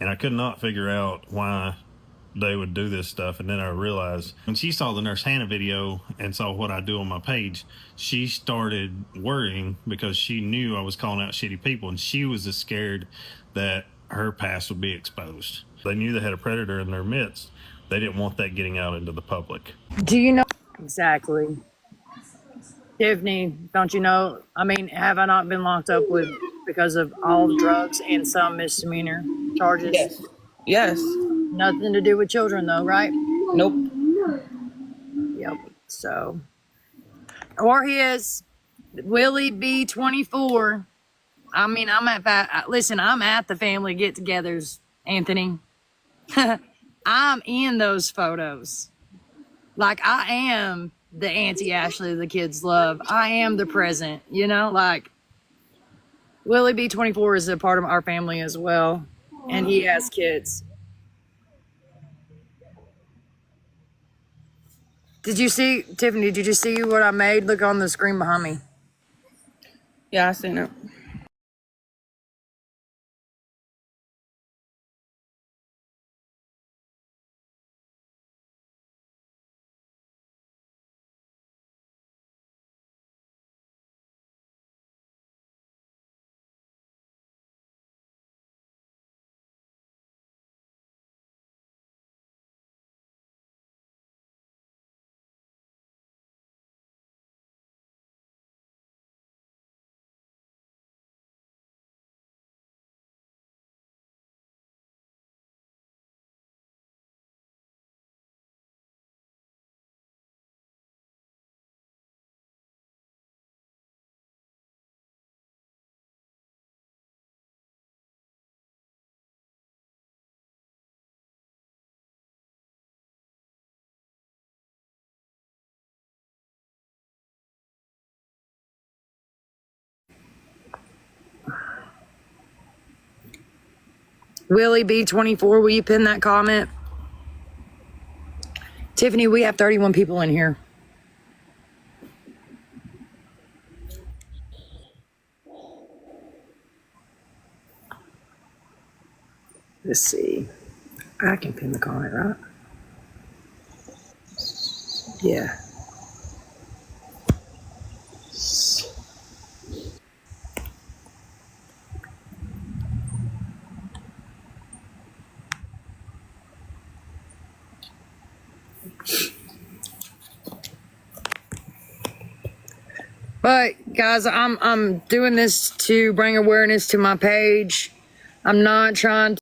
And I could not figure out why they would do this stuff. And then I realized when she saw the Nurse Hannah video and saw what I do on my page, she started worrying because she knew I was calling out shitty people, and she was just scared that her past would be exposed. They knew they had a predator in their midst. They didn't want that getting out into the public. Do you know? Exactly. Tiffany, don't you know? I mean, have I not been locked up with because of all the drugs and some misdemeanor charges? Yes. Yes. Nothing to do with children, though, right? Nope. Yep. So, or his Willie B 24. I mean, I'm at that. Listen, I'm at the family get-togethers, Anthony. I'm in those photos. Like, I am the Auntie Ashley the kids love. I am the present, you know? Like, Willie B 24 is a part of our family as well, and he has kids. Did you see, Tiffany, did you see what I made? Look on the screen behind me. Yeah, I seen it. Willie B 24, will you pin that comment? Tiffany, we have 31 people in here. Let's see. I can pin the comment, right? Yeah. But guys, I'm doing this to bring awareness to my page. I'm not trying to